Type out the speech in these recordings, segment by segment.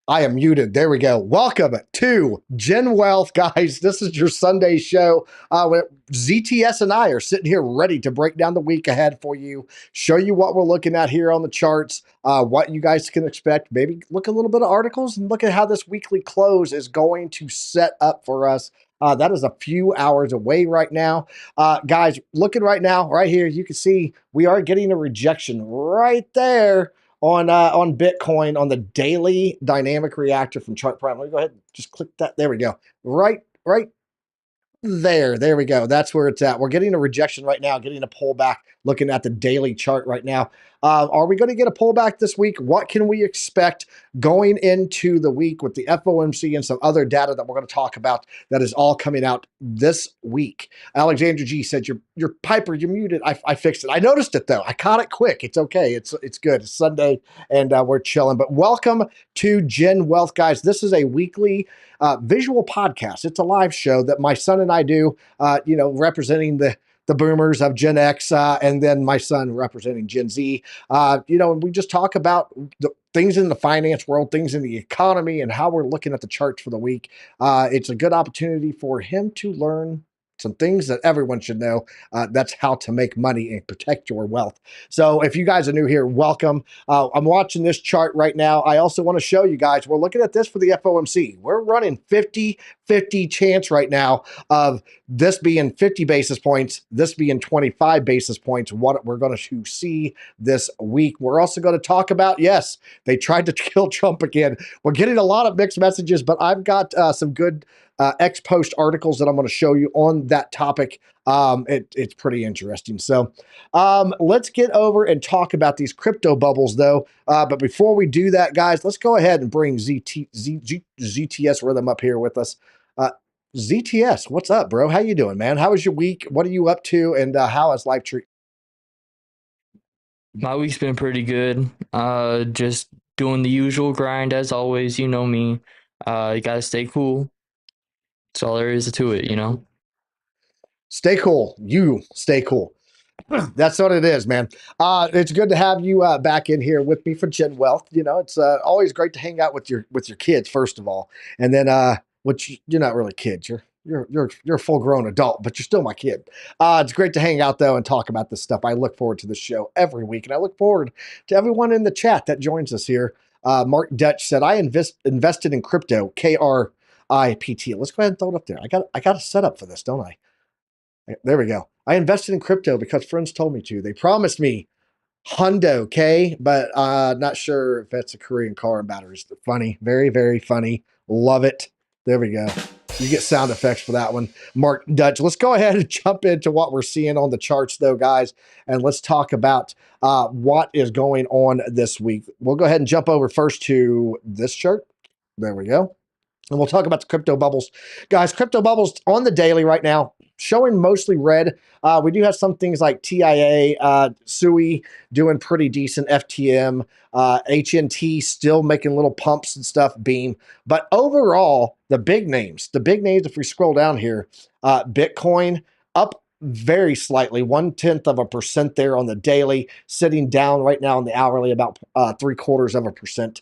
I am muted. There we go. Welcome to Gen Wealth, guys. This is your Sunday show. Where ZTS and I are sitting here ready to break down the week ahead for you, show you what we're looking at here on the charts, what you guys can expect. Maybe look a little bit of articles and look at how this weekly close is going to set up for us. That is a few hours away right now. Guys, looking right now, right here, you can see we are getting a rejection right there on Bitcoin on the daily dynamic reactor from Chart Prime. Let me go ahead and just click that. There we go. Right there we go. That's where it's at. We're getting a rejection right now, getting a pullback, looking at the daily chart right now. Are we going to get a pullback this week? What can we expect going into the week with the FOMC and some other data that we're going to talk about that is all coming out this week? Alexander G said, you're Piper, you're muted. I fixed it. I noticed it though. I caught it quick. It's okay. It's good. It's Sunday and we're chilling. But welcome to Gen Wealth, guys. This is a weekly visual podcast. It's a live show that my son and I do, representing the boomers of Gen X, and then my son representing Gen Z. We just talk about the things in the finance world, things in the economy, and how we're looking at the charts for the week. It's a good opportunity for him to learn some things that everyone should know. That's how to make money and protect your wealth. So if you guys are new here, welcome. I'm watching this chart right now. I also want to show you guys, we're looking at this for the FOMC. We're running 50-50 chance right now of this being 50 basis points, this being 25 basis points, what we're going to see this week. We're also going to talk about, yes, they tried to kill Trump again. We're getting a lot of mixed messages, but I've got some good ex-post articles that I'm going to show you on that topic. It's pretty interesting. So let's get over and talk about these crypto bubbles, though. But before we do that, guys, let's go ahead and bring ZTS Rhythm up here with us. ZTS, what's up, bro? How you doing, man? How was your week? What are you up to? And how has life treated? My week's been pretty good. Just doing the usual grind as always. You know me. You gotta stay cool. That's all there is to it. Stay cool. You stay cool. That's what it is, man. It's good to have you back in here with me for Gen Wealth. It's always great to hang out with your kids, first of all, and then which you're not really kids. You're a full grown adult, but you're still my kid. It's great to hang out though and talk about this stuff. I look forward to the show every week, and I look forward to everyone in the chat that joins us here. Mark Dutch said, "I invested in crypto, KRIPT." Let's go ahead and throw it up there. I got a setup for this, don't I? There we go. I invested in crypto because friends told me to. They promised me hundo, okay? But not sure if that's a Korean car and batteries. Funny. Very, very funny. Love it. There we go. You get sound effects for that one. Mark Dutch. Let's go ahead and jump into what we're seeing on the charts, though, guys. And let's talk about what is going on this week. We'll go ahead and jump over first to this chart. There we go. And we'll talk about the crypto bubbles. Guys, crypto bubbles on the daily right now, showing mostly red. We do have some things like TIA, SUI doing pretty decent, FTM, HNT still making little pumps and stuff, Beam. But overall, the big names, if we scroll down here, Bitcoin up very slightly, 0.1% there on the daily, sitting down right now on the hourly about 0.75%.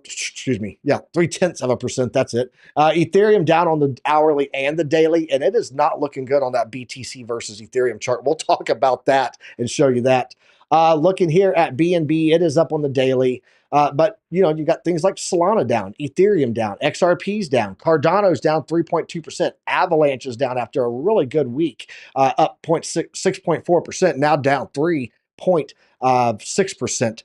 Excuse me. Yeah, 0.3%. That's it. Ethereum down on the hourly and the daily, and it is not looking good on that BTC versus Ethereum chart. We'll talk about that and show you that. Looking here at BNB, it is up on the daily. But you got things like Solana down, Ethereum down, XRP's down, Cardano's down 3.2%, Avalanche is down after a really good week, up 6.4%, now down 3.6%.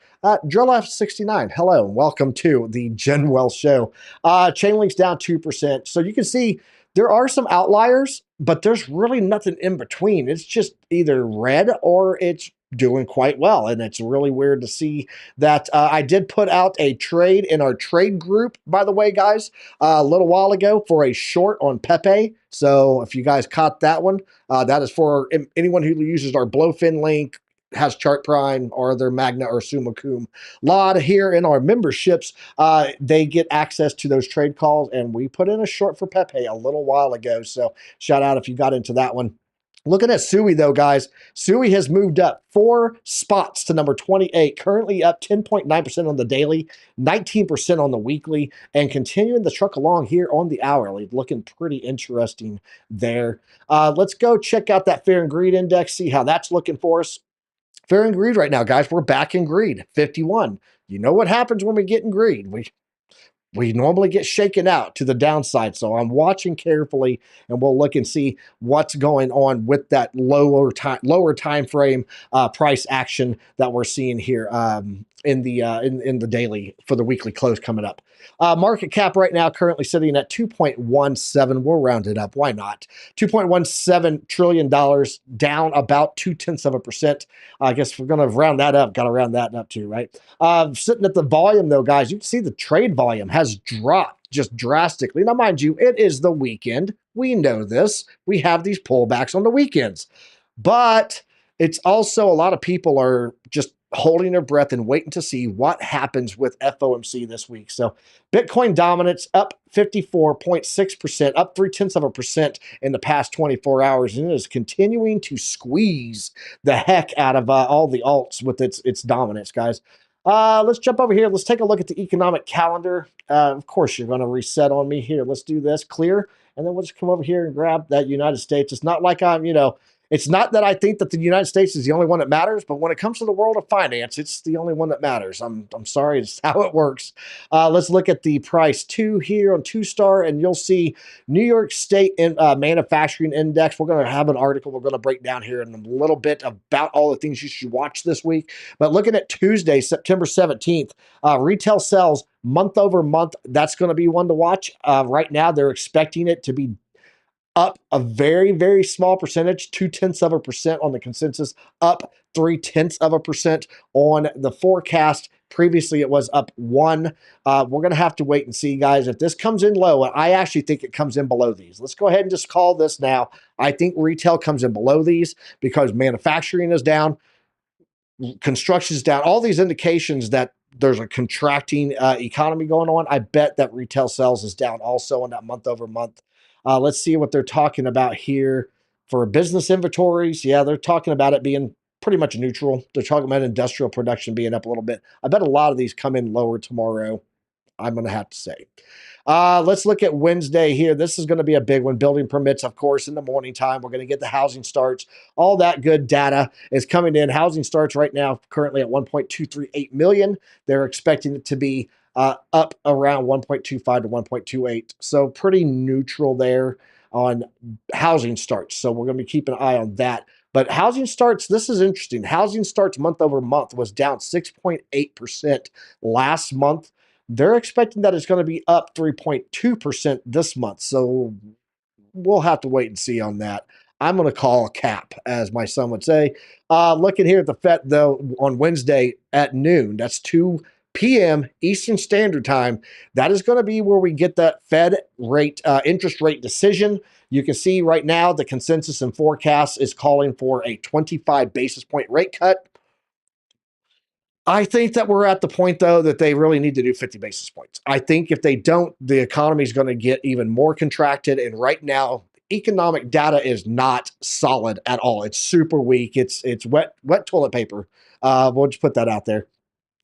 Drill F69, hello, and welcome to the Gen Wealth Show. Chainlink's down 2%. So you can see there are some outliers, but there's really nothing in between. It's just either red or it's doing quite well. And it's really weird to see that. I did put out a trade in our trade group, by the way, guys, a little while ago for a short on Pepe. So if you guys caught that one, that is for anyone who uses our Blofin link, has Chart Prime or their Magna or Summa Cum Laude here in our memberships. They get access to those trade calls, and we put in a short for Pepe a little while ago. So shout out if you got into that one. Looking at SUI though, guys, SUI has moved up 4 spots to number 28, currently up 10.9% on the daily, 19% on the weekly, and continuing the truck along here on the hourly. Looking pretty interesting there. Let's go check out that Fear and Greed Index, see how that's looking for us. Fear and Greed right now, guys, we're back in greed, 51. You know what happens when we get in greed? We normally get shaken out to the downside. So I'm watching carefully, and we'll look and see what's going on with that lower time frame price action that we're seeing here in the daily for the weekly close coming up. Market cap right now currently sitting at 2.17. We'll round it up. Why not? $2.17 trillion, down about 0.2%. I guess we're going to round that up. Got to round that up too, right? Sitting at the volume though, guys, you can see the trade volume has dropped just drastically. Now, mind you, it is the weekend. We know this. We have these pullbacks on the weekends, but it's also a lot of people are just holding their breath and waiting to see what happens with FOMC this week. So Bitcoin dominance up 54.6%, up 0.3% in the past 24 hours, and it is continuing to squeeze the heck out of all the alts with its dominance, guys. Let's jump over here. Let's take a look at the economic calendar. Of course, you're going to reset on me here. Let's do this, clear, and then we'll just come over here and grab that United States. It's not like it's not that I think that the United States is the only one that matters, but when it comes to the world of finance, it's the only one that matters. I'm sorry, it's how it works. Let's look at the price 2 here on 2-star, and you'll see New York State Manufacturing Index. We're going to have an article we're going to break down here in a little bit about all the things you should watch this week. But looking at Tuesday, September 17th, retail sales month over month, that's going to be one to watch. Right now, they're expecting it to be up a very, very small percentage, 0.2% on the consensus, up 0.3% on the forecast. Previously, it was up 1. We're going to have to wait and see, guys. If this comes in low, and I actually think it comes in below these. Let's go ahead and just call this now. I think retail comes in below these because manufacturing is down, construction is down, all these indications that there's a contracting economy going on. I bet that retail sales is down also on that month over month. Let's see what they're talking about here for business inventories. Yeah, they're talking about it being pretty much neutral. They're talking about industrial production being up a little bit. I bet a lot of these come in lower tomorrow, I'm going to have to say. Let's look at Wednesday here. This is going to be a big one. Building permits, of course, in the morning time. We're going to get the housing starts. All that good data is coming in. Housing starts right now currently at 1.238 million. They're expecting it to be up around 1.25 to 1.28. So pretty neutral there on housing starts. So we're going to be keeping an eye on that. But housing starts, this is interesting. Housing starts month over month was down 6.8% last month. They're expecting that it's going to be up 3.2% this month. So we'll have to wait and see on that. I'm going to call a cap, as my son would say. Looking here at the Fed, though, on Wednesday at noon, that's 2 p.m. Eastern Standard Time. That is going to be where we get that Fed rate, interest rate decision. You can see right now the consensus and forecast is calling for a 25 basis point rate cut. I think that we're at the point, though, that they really need to do 50 basis points. I think if they don't, the economy is going to get even more contracted. And right now, economic data is not solid at all. It's super weak. It's wet toilet paper. We'll just put that out there.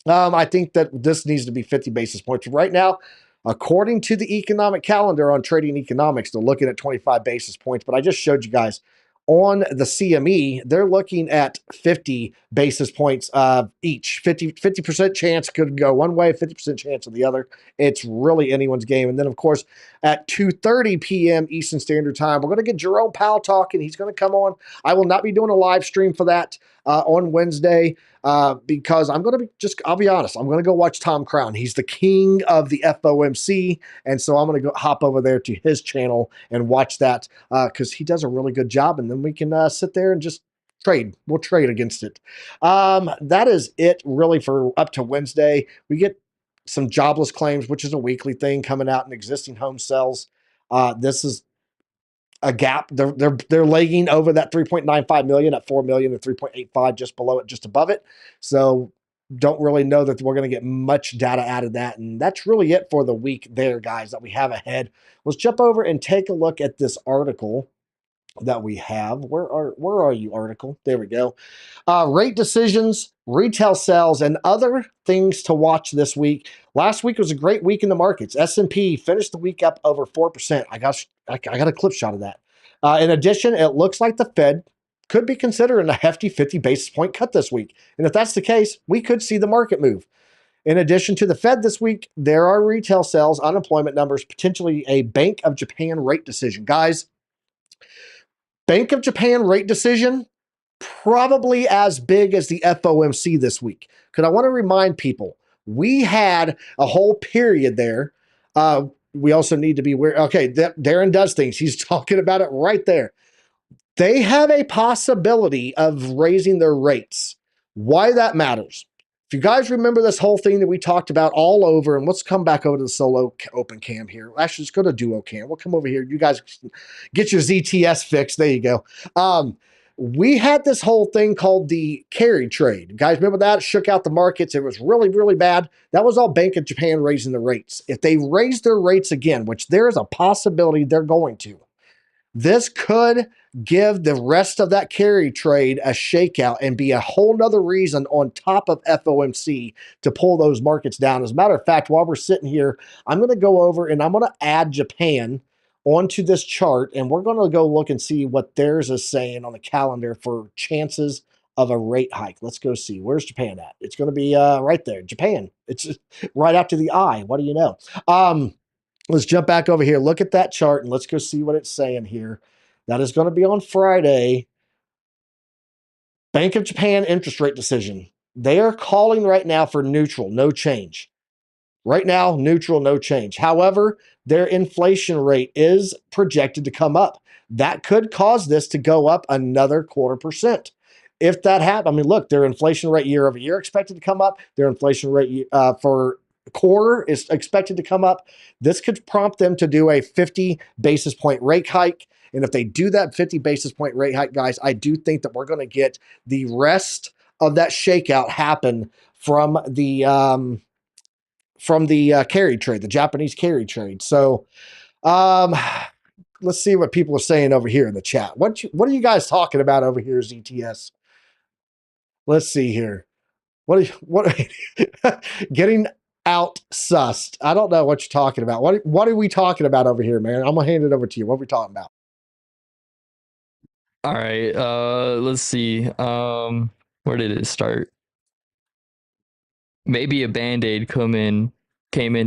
I think that this needs to be 50 basis points. Right now, according to the economic calendar on Trading Economics, they're looking at 25 basis points. But I just showed you guys on the CME, they're looking at 50 basis points each. 50% chance could go one way, 50% chance of the other. It's really anyone's game. And then, of course, at 2:30 p.m. Eastern Standard Time, we're going to get Jerome Powell talking. He's going to come on. I will not be doing a live stream for that on Wednesday because I'm going to I'll be honest, I'm going to go watch Tom Crown. He's the king of the FOMC. And so I'm going to go hop over there to his channel and watch that because he does a really good job. And then we can sit there and just trade. We'll trade against it. That is it really for up to Wednesday. We get some jobless claims, which is a weekly thing coming out in existing home sales. This is a gap. They're lagging over that 3.95 million at 4 million and 3.85 just below it, just above it. So don't really know that we're going to get much data out of that. And that's really it for the week there, guys, that we have ahead. Let's jump over and take a look at this article that we have. Where are you, article? There we go. Rate decisions, retail sales, and other things to watch this week. Last week was a great week in the markets. S&P finished the week up over 4%. I got a clip shot of that. In addition, it looks like the Fed could be considering a hefty 50 basis point cut this week. And if that's the case, we could see the market move. In addition to the Fed this week, there are retail sales, unemployment numbers, potentially a Bank of Japan rate decision. Guys, Bank of Japan rate decision, probably as big as the FOMC this week. Because I want to remind people, we had a whole period there. We also need to be aware. Okay, Darren does things. He's talking about it right there. They have a possibility of raising their rates. Why that matters. If you guys remember this whole thing that we talked about all over, and let's come back over to the solo open cam here. Actually, let's go to duo cam. We'll come over here. You guys get your ZTS fixed. There you go. We had this whole thing called the carry trade. Guys, remember that? It shook out the markets. It was really, really bad. That was all Bank of Japan raising the rates. If they raise their rates again, which there is a possibility they're going to, this could give the rest of that carry trade a shakeout and be a whole nother reason on top of FOMC to pull those markets down. As a matter of fact, while we're sitting here, I'm going to go over and I'm going to add Japan onto this chart, and we're going to go look and see what theirs is saying on the calendar for chances of a rate hike. Let's go see. Where's Japan at? It's going to be right there. Japan. It's right after the I. What do you know? Let's jump back over here. Look at that chart and let's go see what it's saying here. That is going to be on Friday. Bank of Japan interest rate decision. They are calling right now for neutral, no change. Right now, neutral, no change. However, their inflation rate is projected to come up. That could cause this to go up another 0.25%. If that happens, I mean, look, their inflation rate year over year expected to come up. Their inflation rate for quarter is expected to come up. This could prompt them to do a 50 basis point rate hike. And if they do that 50 basis point rate hike, guys, I do think that we're going to get the rest of that shakeout happen from the carry trade, the Japanese carry trade. So let's see what people are saying over here in the chat. What are you guys talking about over here, ZTS? Let's see here. What getting out sussed. I don't know what you're talking about. What are we talking about over here, man? I'm gonna hand it over to you. What are we talking about? All right, let's see. Where did it start? Maybe a Band-Aid came in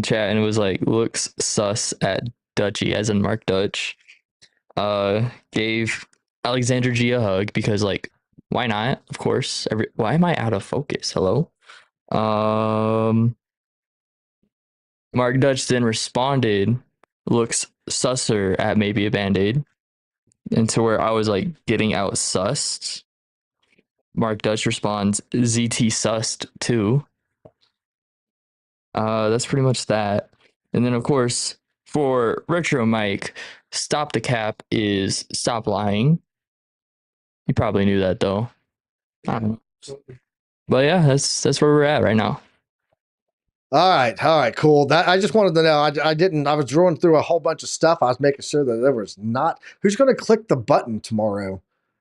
chat and it was like, looks sus at Dutchy, as in Mark Dutch. Gave Alexander G a hug because, like, why not? Of course. Why am I out of focus? Hello? Mark Dutch then responded, looks susser at maybe a Band-Aid. And to where I was like getting out sussed. Mark Dutch responds, ZT sussed too. That's pretty much that. And then, of course, for Retro Mike, stop the cap is stop lying. You probably knew that though. I don't know. But yeah, that's where we're at right now. All right, cool. That I just wanted to know. I was drawing through a whole bunch of stuff. I was making sure that there was not. Who's going to click the button tomorrow?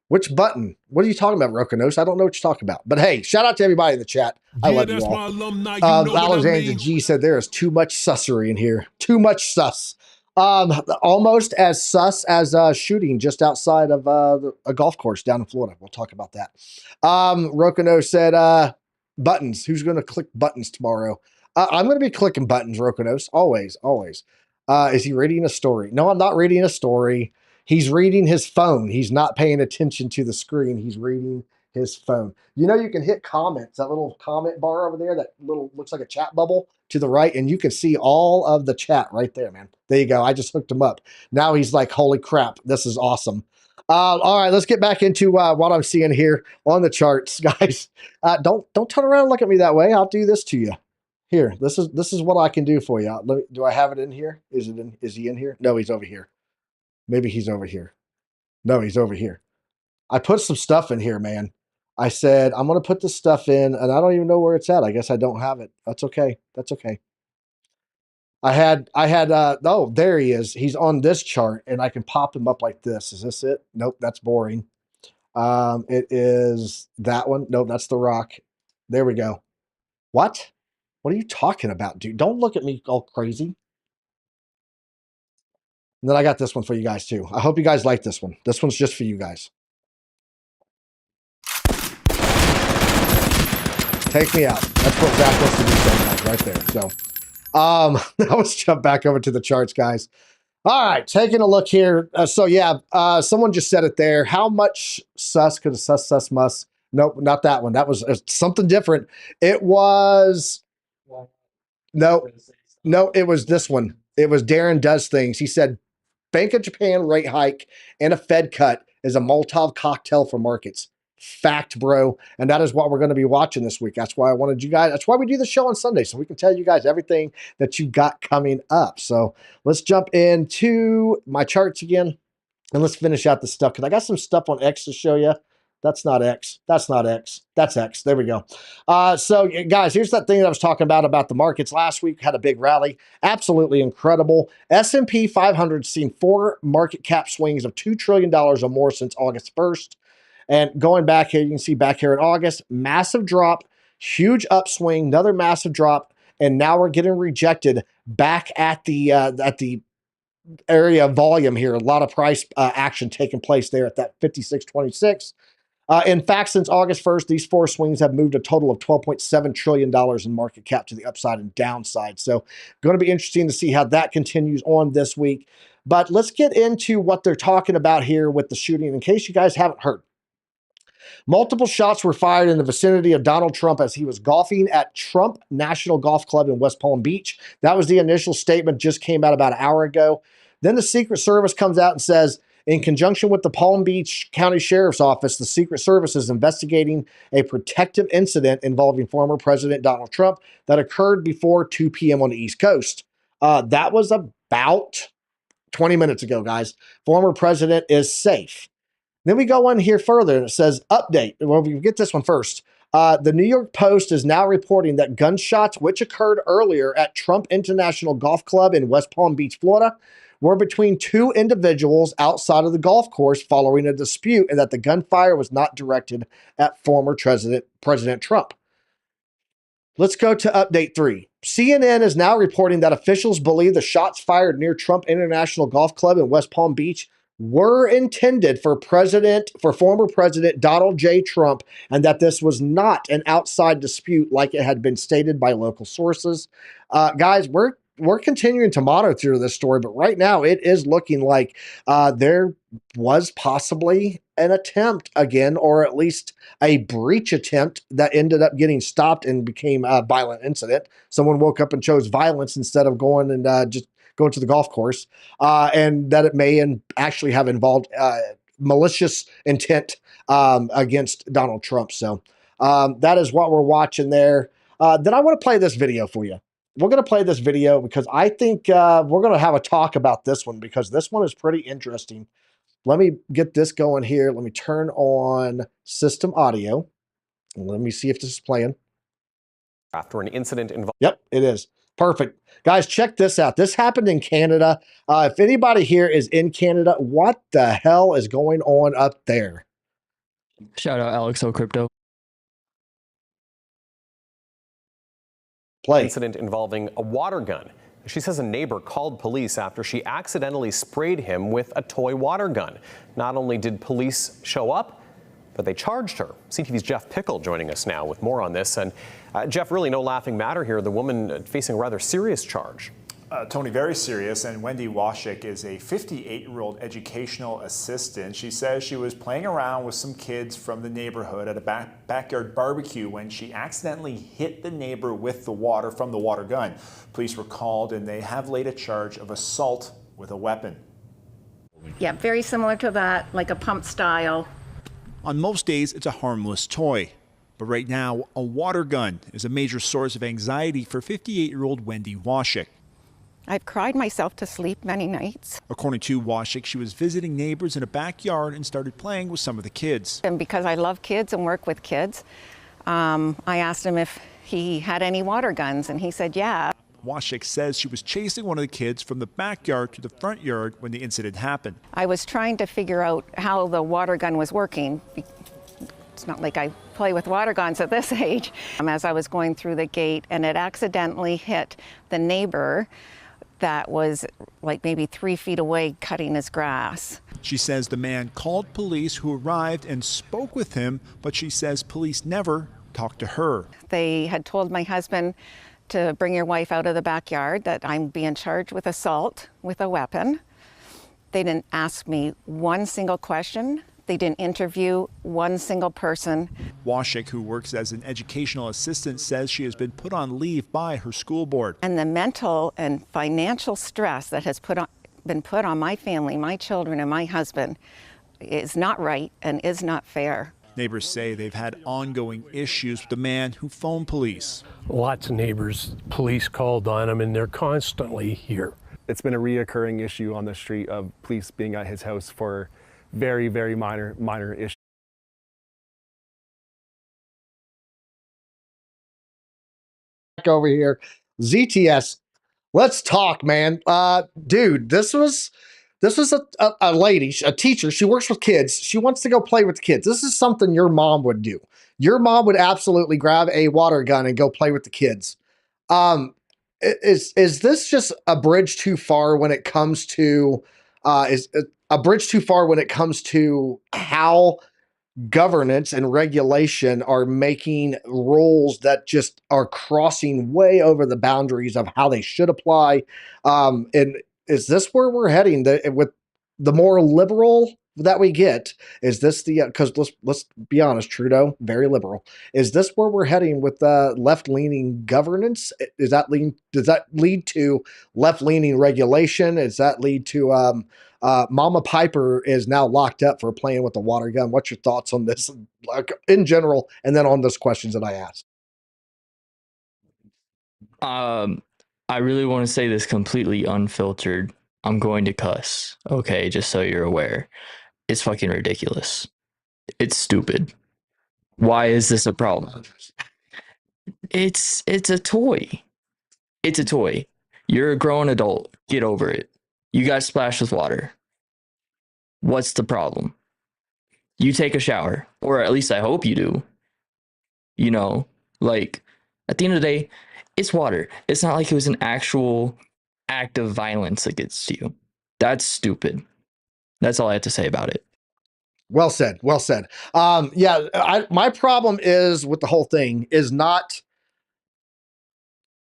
Which button? What are you talking about, Rokonos? I don't know what you're talking about. But hey, shout out to everybody in the chat. I love you all. Alumni, Alexander G said there is too much sussery in here. Too much sus. Almost as sus as shooting just outside of a golf course down in Florida. We'll talk about that. Rokono said buttons. Who's going to click buttons tomorrow? I'm going to be clicking buttons, Rokonos. Always, always. Is he reading a story? No, I'm not reading a story. He's reading his phone. He's not paying attention to the screen. He's reading his phone. You know, you can hit comments, that little comment bar over there, that little looks like a chat bubble to the right, and you can see all of the chat right there, man. There you go. I just hooked him up. Now he's like, holy crap, this is awesome. All right, let's get back into what I'm seeing here on the charts, guys. Don't turn around and look at me that way. I'll do this to you. Here, this is what I can do for you. Do I have it in here? Is he in here? No, he's over here. Maybe he's over here. No, he's over here. I put some stuff in here, man. I said, I'm going to put this stuff in, and I don't even know where it's at. I guess I don't have it. That's okay. That's okay. oh, there he is. He's on this chart and I can pop him up like this. Is this it? Nope, that's boring. It is that one. Nope, that's the rock. There we go. What? What are you talking about, dude? Don't look at me all crazy. And then I got this one for you guys too. I hope you guys like this one. This one's just for you guys. Take me out. That's what Zach wants to do sometimes right there. So now let's jump back over to the charts, guys. All right, taking a look here. Someone just said it there. How much sus could a sus must? Nope, not that one. That was something different. It was no, it was this one. It was Darren Does Things. He said, Bank of Japan rate hike and a Fed cut is a Molotov cocktail for markets. Fact, bro. And that is what we're going to be watching this week. That's why I wanted you guys. That's why we do the show on Sunday, so we can tell you guys everything that you got coming up. So let's jump into my charts again and let's finish out the stuff because I got some stuff on X to show you. That's not X. That's not X. That's X. There we go. So guys, here's that thing that I was talking about the markets last week. Had a big rally. Absolutely incredible. S&P 500 seen 4 market cap swings of $2 trillion or more since August 1st. And going back here, you can see back here in August, massive drop, huge upswing, another massive drop, and now we're getting rejected back at the area of volume here. A lot of price action taking place there at that 56.26. In fact, since August 1st, these 4 swings have moved a total of $12.7 trillion in market cap to the upside and downside. So going to be interesting to see how that continues on this week. But let's get into what they're talking about here with the shooting, in case you guys haven't heard. Multiple shots were fired in the vicinity of Donald Trump as he was golfing at Trump National Golf Club in West Palm Beach. That was the initial statement, just came out about an hour ago. Then the Secret Service comes out and says, in conjunction with the Palm Beach County Sheriff's Office, the Secret Service is investigating a protective incident involving former President Donald Trump that occurred before 2 p.m. on the East Coast. That was about 20 minutes ago, guys. Former president is safe. Then we go on here further and it says update. Well, we get this one first. The New York Post is now reporting that gunshots, which occurred earlier at Trump International Golf Club in West Palm Beach, Florida, were between 2 individuals outside of the golf course following a dispute, and that the gunfire was not directed at former President Trump. Let's go to update 3. CNN is now reporting that officials believe the shots fired near Trump International Golf Club in West Palm Beach were intended for former President Donald J. Trump, and that this was not an outside dispute like it had been stated by local sources. Guys, we're continuing to monitor this story, but right now it is looking like there was possibly an attempt again, or at least a breach attempt that ended up getting stopped and became a violent incident. Someone woke up and chose violence instead of going and just going to the golf course, and that it may actually have involved malicious intent against Donald Trump. So that is what we're watching there. Then I want to play this video for you. We're going to play this video because I think we're going to have a talk about this one because this one is pretty interesting. Let me get this going here. Let me turn on system audio. Let me see if this is playing. After an incident involving... Yep, it is. Perfect. Guys, check this out. This happened in Canada. If anybody here is in Canada, what the hell is going on up there? Shout out Alex O Crypto. Play. Incident involving a water gun. She says a neighbor called police after she accidentally sprayed him with a toy water gun. Not only did police show up, but they charged her. CTV's Jeff Pickle joining us now with more on this. And Jeff, really no laughing matter here. The woman facing a rather serious charge. Tony, very serious. And Wendy Washik is a 58-year-old educational assistant. She says she was playing around with some kids from the neighborhood at a backyard barbecue when she accidentally hit the neighbor with the water from the water gun. Police were called and they have laid a charge of assault with a weapon. Yeah, very similar to that, like a pump style. On most days, it's a harmless toy. But right now, a water gun is a major source of anxiety for 58-year-old Wendy Washik. I've cried myself to sleep many nights. According to Washik, she was visiting neighbors in a backyard and started playing with some of the kids. And because I love kids and work with kids, I asked him if he had any water guns, and he said, yeah. Washik says she was chasing one of the kids from the backyard to the front yard when the incident happened. I was trying to figure out how the water gun was working. It's not like I play with water guns at this age. As I was going through the gate, and it accidentally hit the neighbor that was like maybe 3 feet away cutting his grass. She says the man called police, who arrived and spoke with him, but she says police never talked to her. They had told my husband to bring your wife out of the backyard, that I'm being charged with assault with a weapon. They didn't ask me one single question. They didn't interview one single person. Washik, who works as an educational assistant, says she has been put on leave by her school board. And the mental and financial stress that has been put on my family, my children, and my husband is not right and is not fair. Neighbors say they've had ongoing issues with the man who phoned police. Lots of neighbors, police called on him, and they're constantly here. It's been a reoccurring issue on the street of police being at his house for very, very minor issues. Over here, ZTS. Let's talk, man. Dude, this was a lady, a teacher. She works with kids. She wants to go play with the kids. This is something your mom would do. Your mom would absolutely grab a water gun and go play with the kids. Is this just a bridge too far when it comes to is a bridge too far when it comes to how governance and regulation are making rules that just are crossing way over the boundaries of how they should apply? And is this where we're heading? With the more liberal that we get, is this the because let's be honest, Trudeau, very liberal. Is this where we're heading with left-leaning governance? Does that lead to left-leaning regulation? Does that lead to Mama Piper is now locked up for playing with the water gun? What's your thoughts on this, like, in general, and then on those questions that I asked? I really want to say this completely unfiltered. I'm going to cuss. Okay, just so you're aware. It's fucking ridiculous. It's stupid. Why is this a problem? It's a toy. It's a toy. You're a grown adult. Get over it. You got splashed with water. What's the problem? You take a shower, or at least I hope you do. You know, like, at the end of the day, it's water. It's not like it was an actual act of violence against you. That's stupid. That's all I have to say about it. Well said. Well said. My problem is with the whole thing is not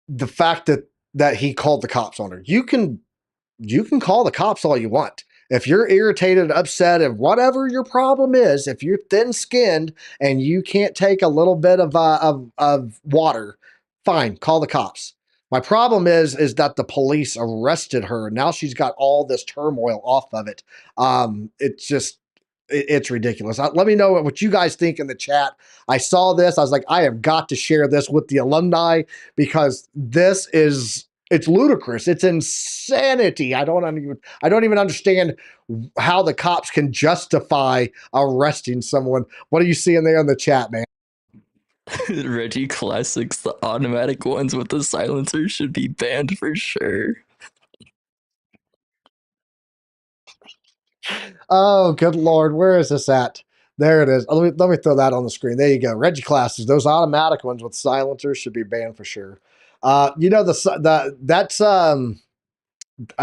the fact that he called the cops on her. You can call the cops all you want. If you're irritated, upset, if whatever your problem is, if you're thin-skinned and you can't take a little bit of water, fine, call the cops. My problem is that the police arrested her. Now she's got all this turmoil off of it. It's ridiculous. Let me know what you guys think in the chat. I saw this. I was like, I have got to share this with the alumni because it's ludicrous. It's insanity. I don't even understand how the cops can justify arresting someone. What are you seeing there in the chat, man? Reggie Classics, the automatic ones with the silencer should be banned for sure. Oh, good Lord. Where is this at? There it is. Let me throw that on the screen. There you go. Reggie Classics. Those automatic ones with silencers should be banned for sure. That's I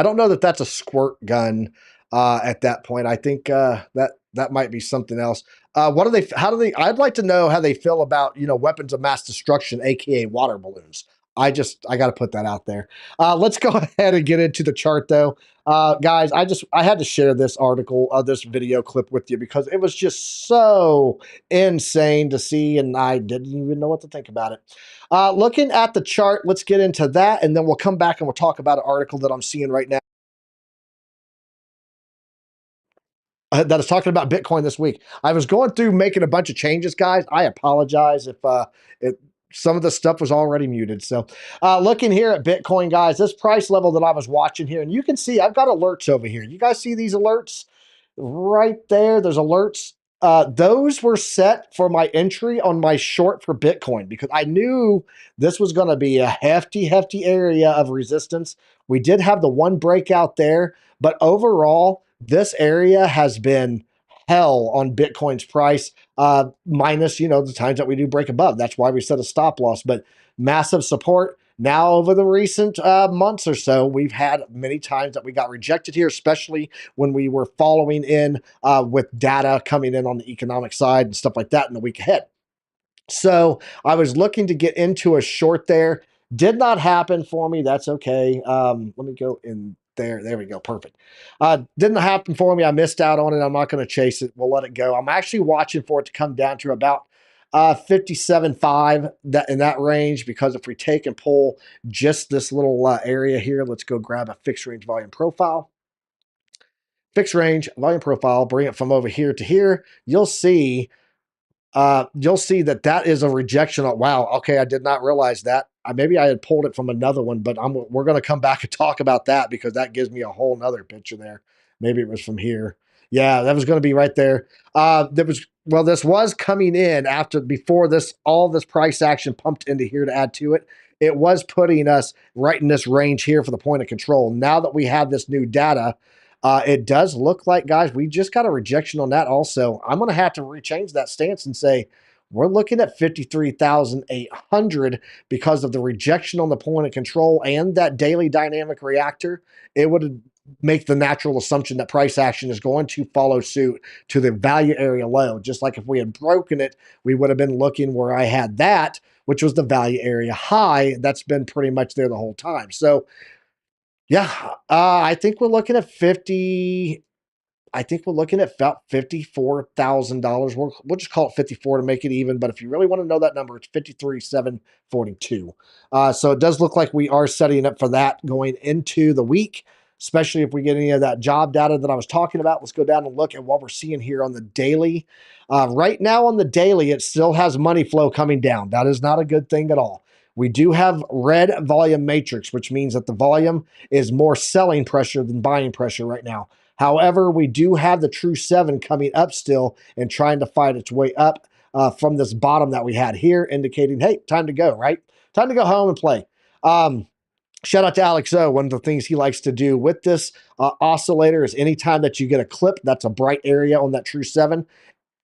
don't know that that's a squirt gun at that point. I think that might be something else. I'd like to know how they feel about, weapons of mass destruction, aka water balloons. I got to put that out there. Let's go ahead and get into the chart though. Guys, I had to share this article, this video clip with you because it was just so insane to see, and I didn't even know what to think about it. Looking at the chart, let's get into that, and then we'll come back and we'll talk about an article that I'm seeing right now that is talking about Bitcoin this week. I was going through making a bunch of changes, guys. I apologize if some of the stuff was already muted. So looking here at Bitcoin, guys, this price level that I was watching here, and you can see I've got alerts over here. You guys see these alerts right there? There's alerts. Those were set for my entry on my short for Bitcoin because I knew this was going to be a hefty area of resistance. We did have the one breakout there, but overall, this area has been hell on Bitcoin's price, minus, the times that we do break above. That's why we set a stop loss, but massive support. Now, over the recent months or so, we've had many times that we got rejected here, especially when we were following in with data coming in on the economic side and stuff like that in the week ahead. So I was looking to get into a short there. Did not happen for me. That's okay. Let me go in there. There we go. Perfect. Didn't happen for me. I missed out on it. I'm not going to chase it. We'll let it go. I'm actually watching for it to come down to about 57.5 that in that range, because if we take and pull just this little area here, let's go grab a fixed range volume profile. Fixed range volume profile, bring it from over here to here. You'll see that is a rejection. Wow. Okay. I did not realize that. Maybe I had pulled it from another one, but we're going to come back and talk about that because that gives me a whole nother picture there. Maybe it was from here. Yeah, that was going to be right there. This was coming in before all this price action pumped into here to add to it. It was putting us right in this range here for the point of control. Now that we have this new data, it does look like, guys, we just got a rejection on that also. I'm going to have to rechange that stance and say, we're looking at 53,800 because of the rejection on the point of control and that daily dynamic reactor. It would make the natural assumption that price action is going to follow suit to the value area low. Just like if we had broken it, we would have been looking where I had that, which was the value area high. That's been pretty much there the whole time. So yeah, I think we're looking at about $54,000. We'll just call it 54 to make it even. But if you really want to know that number, it's 53,742. So it does look like we are setting up for that going into the week, especially if we get any of that job data that I was talking about. Let's go down and look at what we're seeing here on the daily. Right now on the daily, it still has money flow coming down. That is not a good thing at all. We do have red volume matrix, which means that the volume is more selling pressure than buying pressure right now. However, we do have the true 7 coming up still and trying to fight its way up from this bottom that we had here, indicating, hey, time to go, right? Time to go home and play. Shout out to Alex O. One of the things he likes to do with this oscillator is anytime that you get a clip, that's a bright area on that true 7,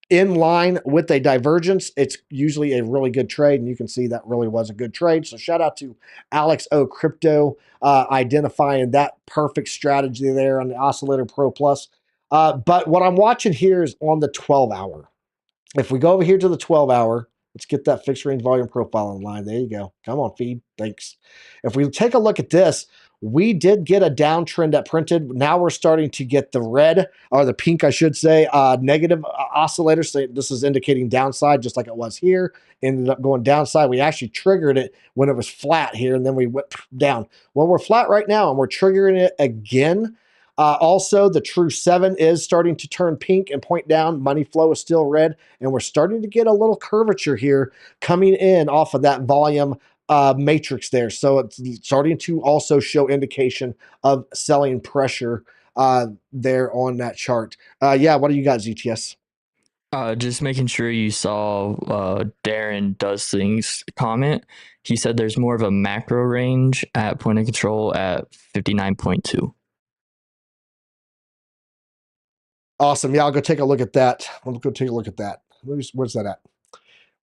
in line with a divergence, it's usually a really good trade, and you can see that really was a good trade. So shout out to Alex O Crypto identifying that perfect strategy there on the Oscillator Pro Plus. But what I'm watching here is on the 12-hour. If we go over here to the 12-hour, let's get that fixed range volume profile in line. There you go. Come on, feed. Thanks. If we take a look at this, we did get a downtrend that printed. Now we're starting to get the red, or the pink, I should say, negative oscillator. So this is indicating downside, just like it was here. Ended up going downside. We actually triggered it when it was flat here, and then we went down. Well, we're flat right now, and we're triggering it again. Also, the true 7 is starting to turn pink and point down. Money flow is still red, and we're starting to get a little curvature here coming in off of that volume matrix there. So it's starting to also show indication of selling pressure there on that chart. Yeah, what do you got, ZTS? Just making sure you saw Darren Does Things comment. He said there's more of a macro range at point of control at 59.2. Awesome. Yeah, I'll go take a look at that. Let's go take a look at that. Where's that at?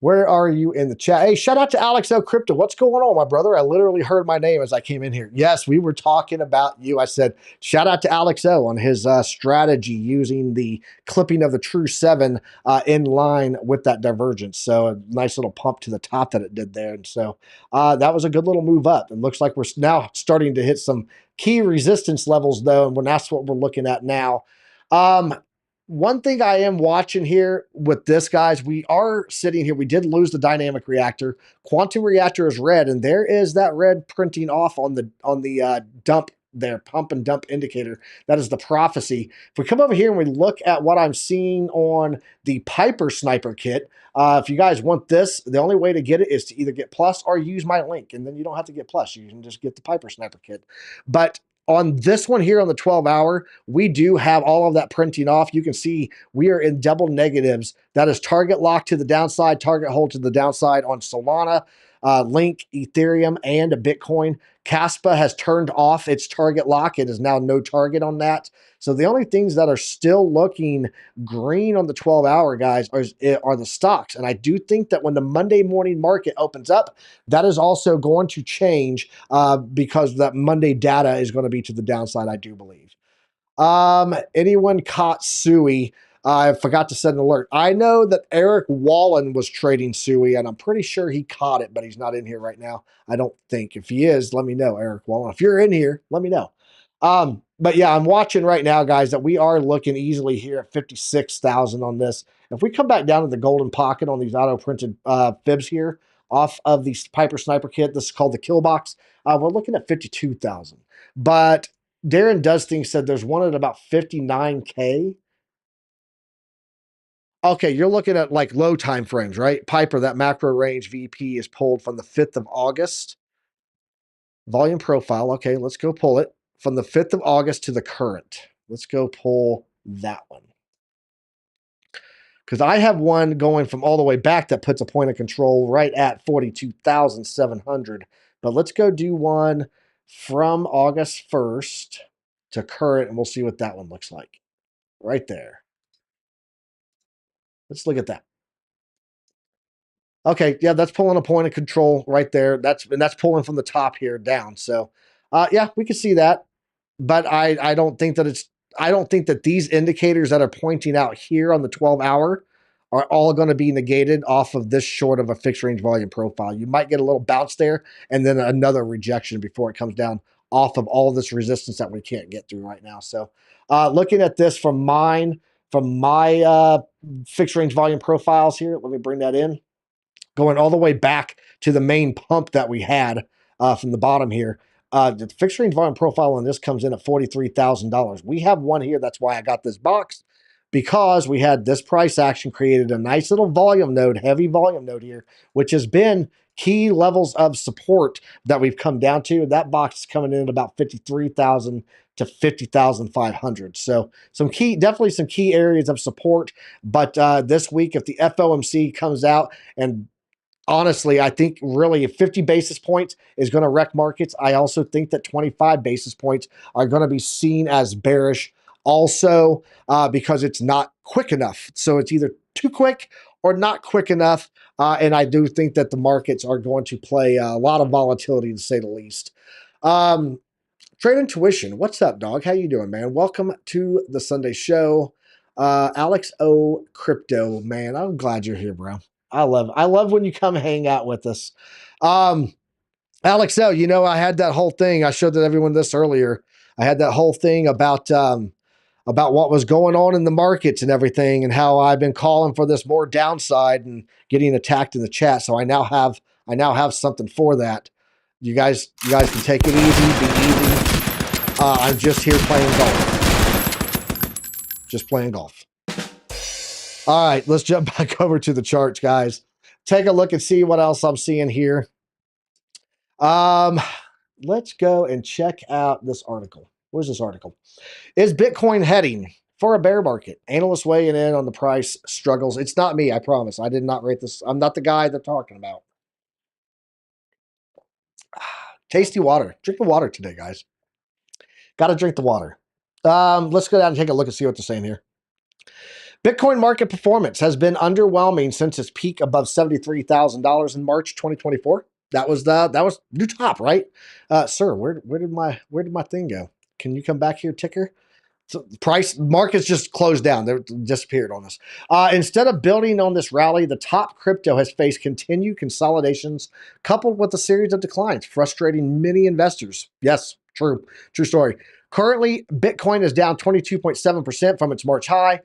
Where are you in the chat? Hey, shout out to Alex O Crypto. What's going on, my brother? I literally heard my name as I came in here. Yes, we were talking about you. I said, shout out to Alex O on his strategy using the clipping of the true 7 in line with that divergence. So a nice little pump to the top that it did there. And so that was a good little move up. It looks like we're now starting to hit some key resistance levels, though, and that's what we're looking at now. One thing I am watching here with this, guys, we are sitting here. We did lose the dynamic reactor. Quantum reactor is red, and there is that red printing off on the dump there, pump and dump indicator. That is the prophecy. If we come over here and we look at what I'm seeing on the Piper Sniper kit, if you guys want this, the only way to get it is to either get plus or use my link, and then you don't have to get plus. You can just get the Piper Sniper kit. But on this one here on the 12-hour, we do have all of that printing off. You can see we are in double negatives. That is target lock to the downside, target hold to the downside on Solana, Link, Ethereum, and a Bitcoin. Caspa has turned off its target lock. It is now no target on that. So the only things that are still looking green on the 12-hour, guys, are the stocks. And I do think that when the Monday morning market opens up, that is also going to change because that Monday data is going to be to the downside, I do believe. Anyone caught Sui? I forgot to send an alert. I know that Eric Wallen was trading Sui, and I'm pretty sure he caught it, but he's not in here right now. I don't think. If he is, let me know, Eric Wallen. If you're in here, let me know. But yeah, I'm watching right now, guys, that we are looking easily here at 56,000 on this. If we come back down to the golden pocket on these auto printed fibs here off of the Piper Sniper kit, this is called the kill box. We're looking at 52,000. But Darren Does Things said there's one at about 59K. Okay, you're looking at like low time frames, right? Piper, that macro range VP is pulled from the 5th of August. Volume profile. Okay, let's go pull it from the 5th of August to the current. Let's go pull that one. Because I have one going from all the way back that puts a point of control right at 42,700. But let's go do one from August 1st to current, and we'll see what that one looks like. Right there. Let's look at that. Okay, yeah, that's pulling a point of control right there. That's pulling from the top here down. So, yeah, we can see that. But I don't think that these indicators that are pointing out here on the 12-hour are all going to be negated off of this short of a fixed range volume profile. You might get a little bounce there and then another rejection before it comes down off of all of this resistance that we can't get through right now. So, looking at this from my fixed range volume profiles here, let me bring that in. Going all the way back to the main pump that we had from the bottom here. The fixed range volume profile on this comes in at $43,000. We have one here. That's why I got this box, because we had this price action created a nice little volume node, heavy volume node here, which has been key levels of support that we've come down to. That box is coming in at about 53,000 to 50,500. So definitely some key areas of support. But this week, if the FOMC comes out and honestly, I think really 50 basis points is going to wreck markets. I also think that 25 basis points are going to be seen as bearish also because it's not quick enough. So it's either too quick or not quick enough. And I do think that the markets are going to play a lot of volatility, to say the least. Trade Intuition, what's up, dog? How you doing, man? Welcome to the Sunday show. Alex O Crypto, man, I'm glad you're here, bro. I love when you come hang out with us. Alex O, you know, I had that whole thing. I showed everyone this earlier. I had that whole thing about what was going on in the markets and everything, and how I've been calling for this more downside and getting attacked in the chat. So I now have something for that. You guys can take it easy, be easy. I'm just here playing golf. Just playing golf. All right, let's jump back over to the charts, guys. Take a look and see what else I'm seeing here. Let's go and check out this article. Where's this article? Is Bitcoin heading for a bear market? Analysts weighing in on the price struggles. It's not me, I promise. I did not write this. I'm not the guy they're talking about. Tasty water. Drink the water today, guys. Got to drink the water. Let's go down and take a look and see what they're saying here. Bitcoin market performance has been underwhelming since its peak above $73,000 in March 2024. That was new top, right? Sir, where did my thing go? Can you come back here, ticker? So markets just closed down. They disappeared on us. Instead of building on this rally, the top crypto has faced continued consolidations coupled with a series of declines, frustrating many investors. Yes, true story. Currently, Bitcoin is down 22.7% from its March high,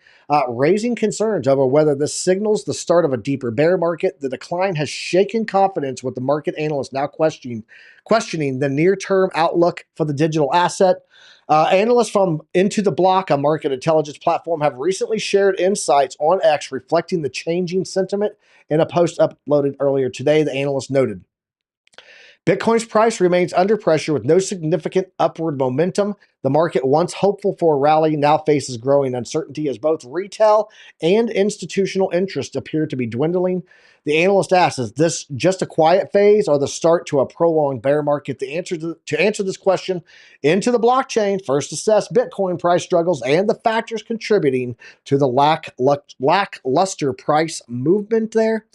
raising concerns over whether this signals the start of a deeper bear market. The decline has shaken confidence, with the market analysts now questioning the near-term outlook for the digital asset. Analysts from Into the Block, a market intelligence platform, have recently shared insights on X reflecting the changing sentiment in a post uploaded earlier today. The analyst noted, Bitcoin's price remains under pressure with no significant upward momentum. The market, once hopeful for a rally, now faces growing uncertainty as both retail and institutional interest appear to be dwindling. The analyst asks, is this just a quiet phase or the start to a prolonged bear market? The answer to answer this question, into the blockchain, first assess Bitcoin price struggles and the factors contributing to the lackluster price movement there.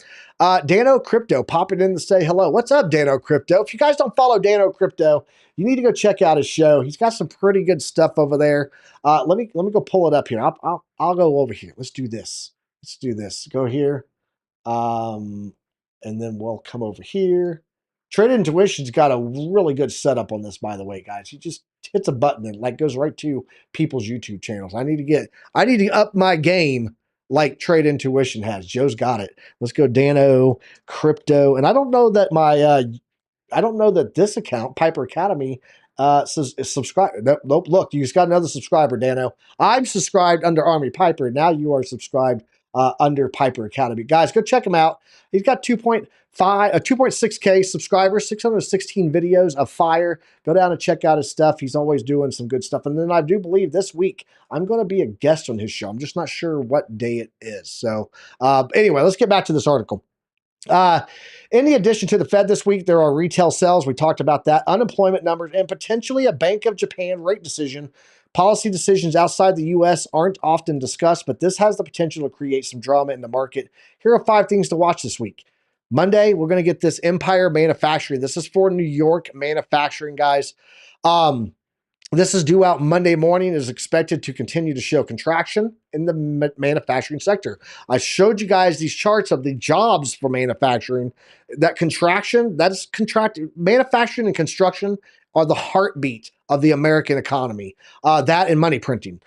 Dano Crypto popping in to say hello. What's up, Dano Crypto? If you guys don't follow Dano Crypto, you need to go check out his show. He's got some pretty good stuff over there. Let me go pull it up here. I'll go over here. Let's do this. Let's do this. Go here. And then we'll come over here. Trade Intuition's got a really good setup on this, by the way, guys. He just hits a button and like goes right to people's YouTube channels. I need to up my game like Trade Intuition has. Joe's got it. Let's go Dano Crypto. And I don't know that I don't know that this account, Piper Academy, says subscribe. Nope. Look, you just got another subscriber, Dano. I'm subscribed under Army Piper. Now you are subscribed under Piper Academy. Guys, go check him out. He's got 2.6K subscribers, 616 videos of fire. Go down and check out his stuff. He's always doing some good stuff. And then I do believe this week I'm going to be a guest on his show. I'm just not sure what day it is. So anyway, let's get back to this article. In addition to the Fed this week, there are retail sales. We talked about that, unemployment numbers, and potentially a Bank of Japan rate decision. Policy decisions outside the U.S. aren't often discussed, but this has the potential to create some drama in the market. Here are 5 things to watch this week. Monday, we're going to get this Empire Manufacturing. This is for New York manufacturing, guys. This is due out Monday morning, is expected to continue to show contraction in the manufacturing sector. I showed you guys these charts of the jobs for manufacturing. That contraction, that is contracted. Manufacturing and construction are the heartbeat of the American economy. That and money printing.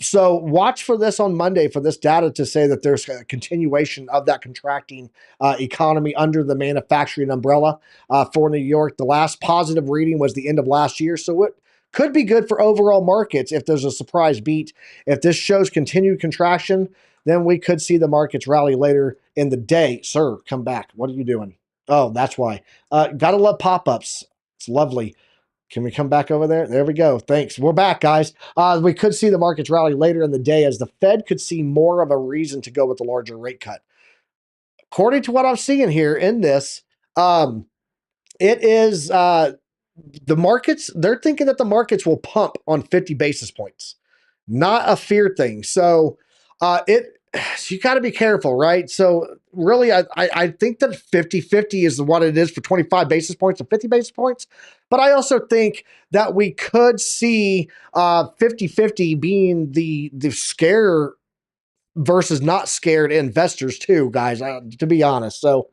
So watch for this on Monday for this data to say that there's a continuation of that contracting economy under the manufacturing umbrella for New York. The last positive reading was the end of last year. So it could be good for overall markets if there's a surprise beat. If this shows continued contraction, then we could see the markets rally later in the day. Sir, come back. What are you doing? Oh, that's why. Gotta love pop-ups. It's lovely. Can we come back over there? There we go. Thanks. We're back, guys. We could see the markets rally later in the day as the Fed could see more of a reason to go with the larger rate cut. According to what I'm seeing here in this, it is the markets, they're thinking that the markets will pump on 50 basis points, not a fear thing. So you got to be careful, right? So really, I think that 50-50 is what it is for 25 basis points and 50 basis points. But I also think that we could see 50-50 being the scare versus not scared investors too, guys, to be honest. So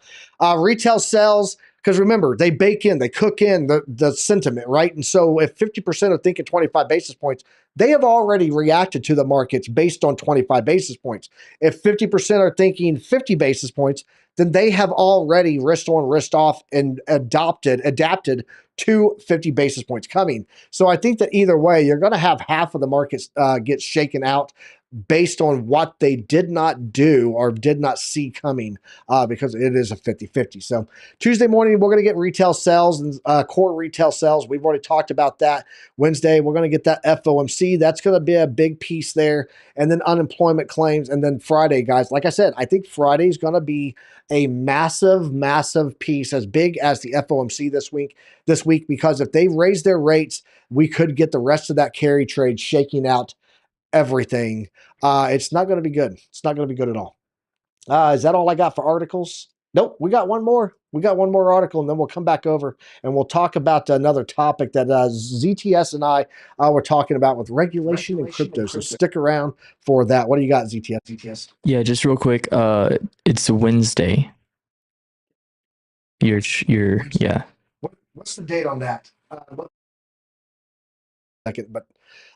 retail sales, because remember, they bake in, they cook in the sentiment, right? And so if 50% are thinking 25 basis points, they have already reacted to the markets based on 25 basis points. If 50% are thinking 50 basis points, then they have already wrist on, wrist off and adapted to 50 basis points coming. So I think that either way, you're going to have half of the markets get shaken out based on what they did not do or did not see coming because it is a 50-50. So Tuesday morning, we're going to get retail sales and core retail sales. We've already talked about that. Wednesday, we're going to get that FOMC. That's going to be a big piece there. And then unemployment claims. And then Friday, guys, like I said, I think Friday is going to be a massive, massive piece, as big as the FOMC this week, because if they raise their rates, we could get the rest of that carry trade shaking out everything. It's not going to be good. It's not going to be good at all. Is that all I got for articles? Nope. We got one more. We got one more article, and then we'll come back over and we'll talk about another topic that ZTS and I were talking about with regulation and crypto. So stick around for that. What do you got, ZTS? Yeah, just real quick. It's Wednesday. Yeah. What's the date on that?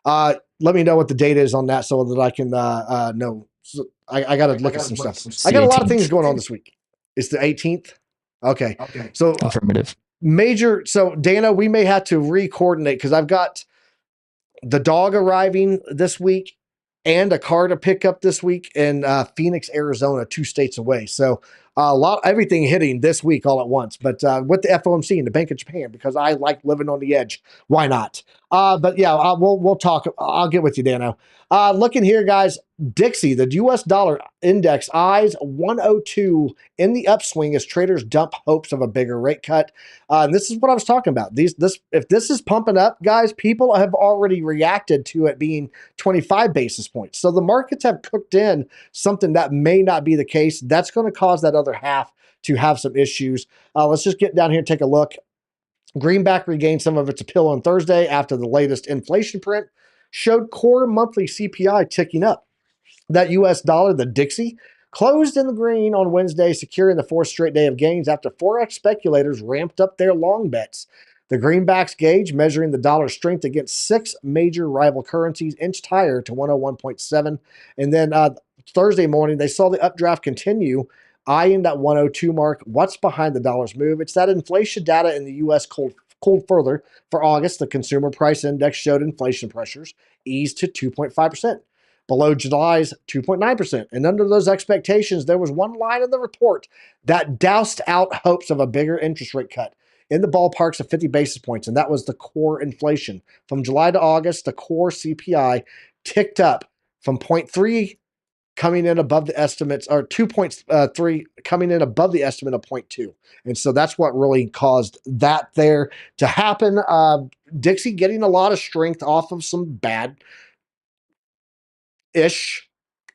But let me know what the date is on that so that I can know. So I got to look at some stuff. I got a lot of things going on this week. It's the 18th. Okay. So Affirmative. Major. So Dana, we may have to re-coordinate because I've got the dog arriving this week and a car to pick up this week in Phoenix, Arizona, 2 states away. So Everything hitting this week all at once. But with the FOMC and the Bank of Japan, because I like living on the edge. Why not? But yeah, we'll talk. I'll get with you, Dano. Looking here, guys, Dixie, the U.S. dollar index eyes 102 in the upswing as traders dump hopes of a bigger rate cut. And this is what I was talking about. If this is pumping up, guys, people have already reacted to it being 25 basis points. So the markets have cooked in something that may not be the case. That's going to cause that other half to have some issues. Let's just get down here and take a look. Greenback regained some of its appeal on Thursday after the latest inflation print showed core monthly CPI ticking up. That U.S. dollar, the Dixie, closed in the green on Wednesday, securing the fourth straight day of gains after Forex speculators ramped up their long bets. The greenback's gauge, measuring the dollar's strength against 6 major rival currencies, inched higher to 101.7. And then Thursday morning, they saw the updraft continue, eyeing that 102 mark. What's behind the dollar's move? It's that inflation data in the U.S. cooled further. For August, the consumer price index showed inflation pressures eased to 2.5%. Below July's 2.9%. And under those expectations, there was one line in the report that doused out hopes of a bigger interest rate cut in the ballparks of 50 basis points, and that was the core inflation. From July to August, the core CPI ticked up from 0.3 coming in above the estimates, or 2.3 coming in above the estimate of 0.2. And so that's what really caused that there to happen. Dixie getting a lot of strength off of some bad ish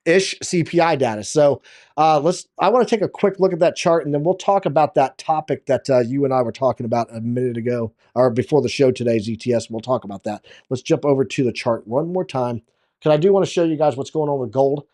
CPI data. So I want to take a quick look at that chart, and then we'll talk about that topic that you and I were talking about a minute ago, or before the show today, ZTS. We'll talk about that. Let's jump over to the chart one more time, because I do want to show you guys what's going on with gold.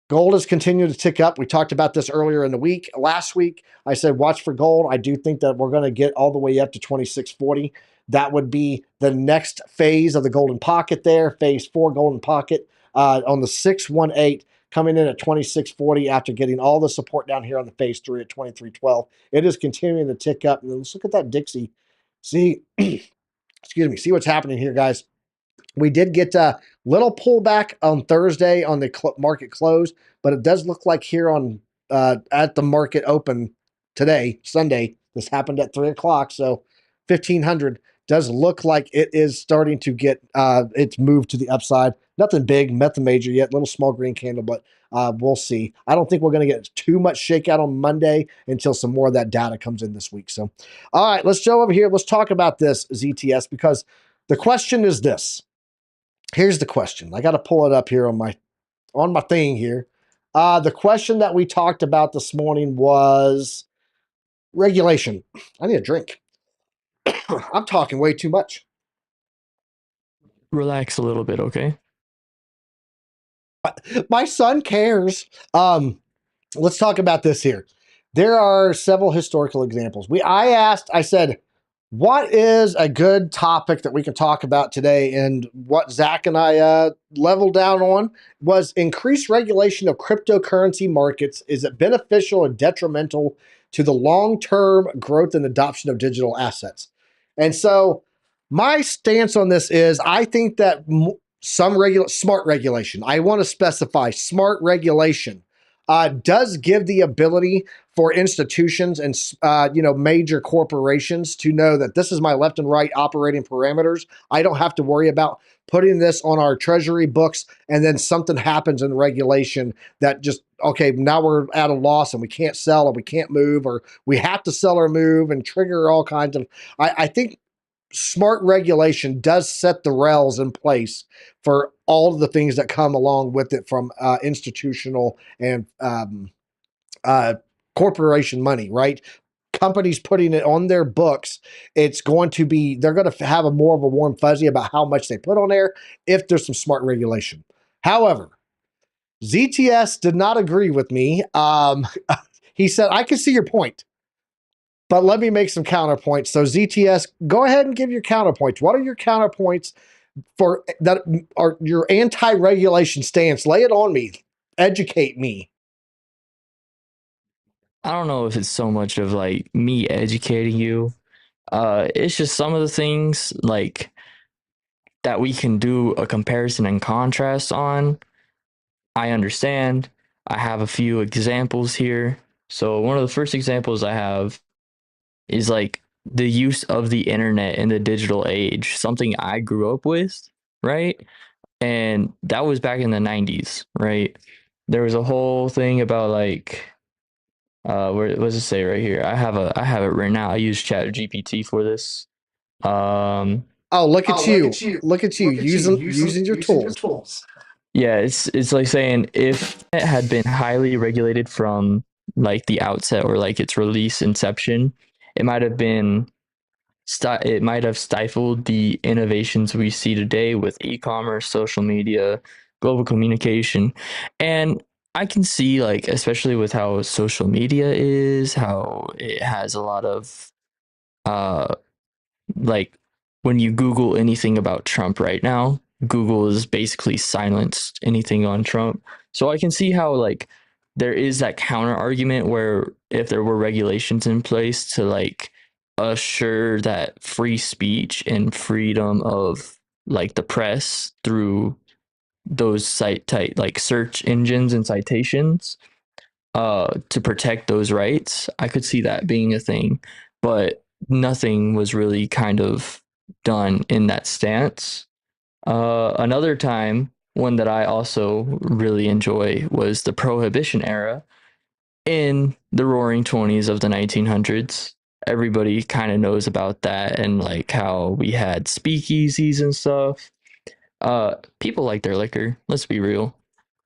Gold has continued to tick up. We talked about this earlier in the week. Last week, I said watch for gold. I do think that we're going to get all the way up to 2640. That would be the next phase of the golden pocket there, phase 4 golden pocket on the 618, coming in at 2640 after getting all the support down here on the phase 3 at 2312. It is continuing to tick up. And let's look at that Dixie. See, excuse me, see what's happening here, guys. We did get a little pullback on Thursday on the market close, but it does look like here on at the market open today, Sunday, this happened at 3 o'clock, so 1500 does look like it is starting to get its move to the upside. Nothing big, nothing major yet, little small green candle, but we'll see. I don't think we're going to get too much shakeout on Monday until some more of that data comes in this week. So, all right, let's go over here. Let's talk about this ZTS, because the question is this. Here's the question. I got to pull it up here on my thing here. The question that we talked about this morning was regulation. I need a drink. I'm talking way too much. Relax a little bit, okay? My son cares. Let's talk about this here. There are several historical examples. I said, what is a good topic that we can talk about today? And what Zach and I leveled down on was increased regulation of cryptocurrency markets. Is it beneficial or detrimental to the long-term growth and adoption of digital assets? And so my stance on this is I think that smart regulation, I want to specify smart regulation, does give the ability for institutions and major corporations to know that this is my left and right operating parameters. I don't have to worry about putting this on our treasury books and then something happens in regulation that just, okay, now we're at a loss and we can't sell or we can't move or we have to sell or move and trigger all kinds of, I think smart regulation does set the rails in place for all of the things that come along with it from institutional and corporation money, right? Companies putting it on their books, it's going to be, they're going to have a more of a warm fuzzy about how much they put on there if there's some smart regulation. However, ZTS did not agree with me. He said, I can see your point, but let me make some counterpoints. So ZTS, go ahead and give your counterpoints. What are your counterpoints for that are your anti-regulation stance? Lay it on me. Educate me. I don't know if it's so much of like me educating you. It's just some of the things like that we can do a comparison and contrast on. I understand. I have a few examples here. So one of the first examples I have is like the use of the internet in the digital age, something I grew up with, right? And that was back in the 90s, right? There was a whole thing about like where what does it say right here? I have it written out. I use Chat GPT for this. Oh, look at you. Look at you using your tools. Yeah, it's like saying if it had been highly regulated from like the outset or like its release inception, it might have been it might have stifled the innovations we see today with e-commerce, social media, global communication. And I can see like especially with how social media is, how it has a lot of uh like when you Google anything about Trump right now, Google is basically silenced anything on Trump. So I can see how like there is that counter argument where if there were regulations in place to like assure that free speech and freedom of like the press through those site type like search engines and citations to protect those rights, I could see that being a thing. But nothing was really kind of done in that stance. Another time, one that I also really enjoy was the Prohibition era in the Roaring 20s of the 1900s. Everybody kind of knows about that and like how we had speakeasies and stuff. People like their liquor. Let's be real.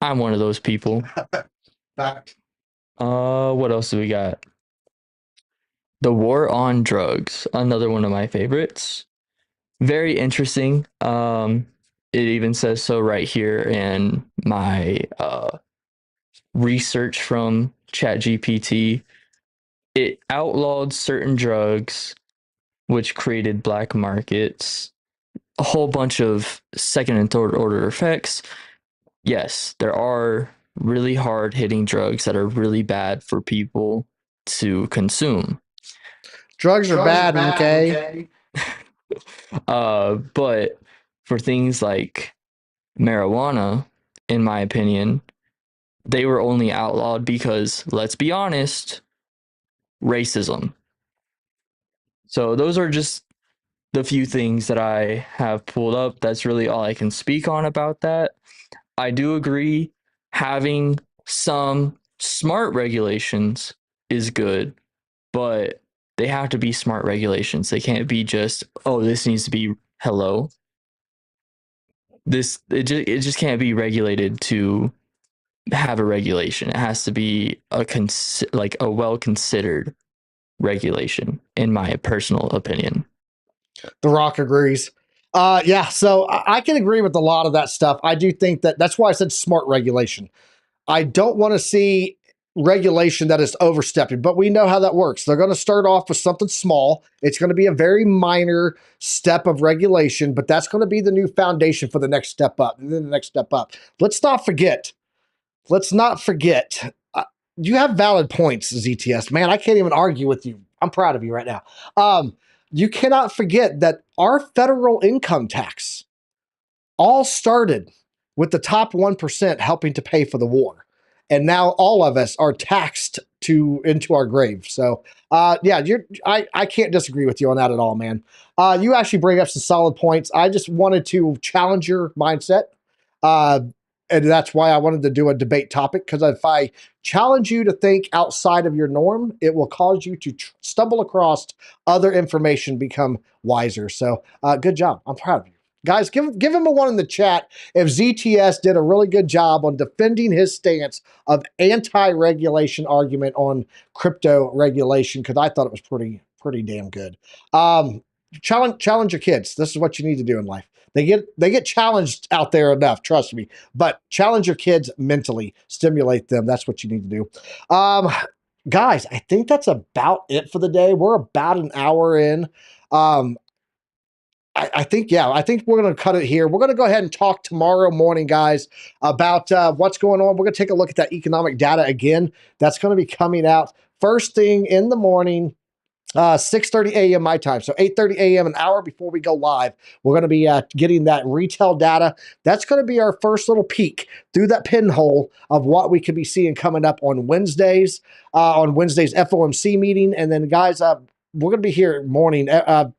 I'm one of those people. Fact. What else do we got? The War on Drugs, another one of my favorites. Very interesting. It even says so right here in my research from ChatGPT. It outlawed certain drugs, which created black markets, a whole bunch of second and third order effects. Yes, there are really hard hitting drugs that are really bad for people to consume. Drugs are bad, okay? But for things like marijuana, in my opinion, they were only outlawed because, let's be honest, racism. So those are just the few things that I have pulled up. That's really all I can speak on about that. I do agree having some smart regulations is good, but they have to be smart regulations. They can't be just, oh, this needs to be hello. It just can't be regulated to have a regulation. It has to be like a well considered regulation, in my personal opinion. The Rock agrees. Yeah, so I can agree with a lot of that stuff. I do think that's why I said smart regulation. I don't want to see regulation that is overstepping, but we know how that works. They're going to start off with something small. It's going to be a very minor step of regulation, but that's going to be the new foundation for the next step up, and then the next step up. Let's not forget. You have valid points, ZTS. Man, I can't even argue with you. I'm proud of you right now. You cannot forget that our federal income tax all started with the top 1% helping to pay for the war. And now all of us are taxed into our grave. So yeah, I can't disagree with you on that at all, man. You actually bring up some solid points. I just wanted to challenge your mindset. And that's why I wanted to do a debate topic, because if I challenge you to think outside of your norm, it will cause you to stumble across other information, become wiser. So good job. I'm proud of you. Guys, give him a 1 in the chat if ZTS did a really good job on defending his stance of anti-regulation argument on crypto regulation, because I thought it was pretty damn good. Challenge your kids. This is what you need to do in life. They get challenged out there enough, trust me. But challenge your kids mentally, stimulate them. That's what you need to do. Guys, I think that's about it for the day. We're about an hour in. I think we're going to cut it here. We're going to go ahead and talk tomorrow morning, guys, about what's going on. We're going to take a look at that economic data again. That's going to be coming out first thing in the morning. 6:30 a.m. my time. So 8:30 a.m., an hour before we go live, we're going to be getting that retail data. That's going to be our first little peek through that pinhole of what we could be seeing coming up on Wednesday's FOMC meeting. And then, guys, we're going to be here Monday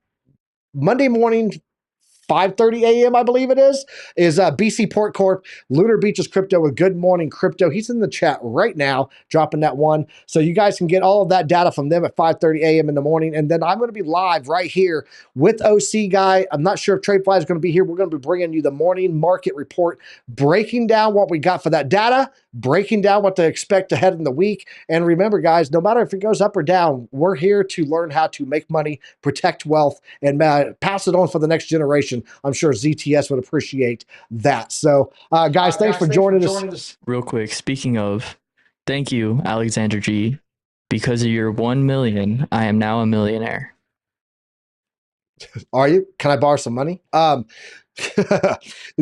morning, 5:30 a.m., I believe it is BC Port Corp, Lunar Beaches Crypto with Good Morning Crypto. He's in the chat right now, dropping that one. So you guys can get all of that data from them at 5:30 a.m. in the morning. And then I'm going to be live right here with OC Guy. I'm not sure if TradeFly is going to be here. We're going to be bringing you the morning market report, breaking down what we got for that data, breaking down what to expect ahead in the week. And remember, guys, no matter if it goes up or down, we're here to learn how to make money, protect wealth, and pass it on for the next generation. I'm sure ZTS would appreciate that. So, guys, thanks for joining us. Real quick, speaking of, thank you, Alexander G. Because of your 1 million, I am now a millionaire. Are you? Can I borrow some money?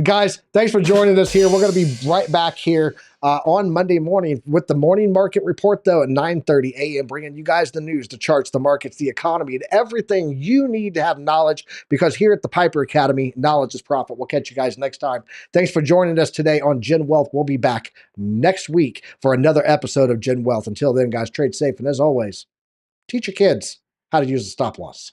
Guys, thanks for joining us here. We're going to be right back here on Monday morning with the morning market report, though, at 9:30 a.m., bringing you guys the news, the charts, the markets, the economy, and everything you need to have knowledge, because here at the Piper Academy, knowledge is profit. We'll catch you guys next time. Thanks for joining us today on Gen Wealth. We'll be back next week for another episode of Gen Wealth. Until then, guys, trade safe. And as always, teach your kids how to use a stop loss.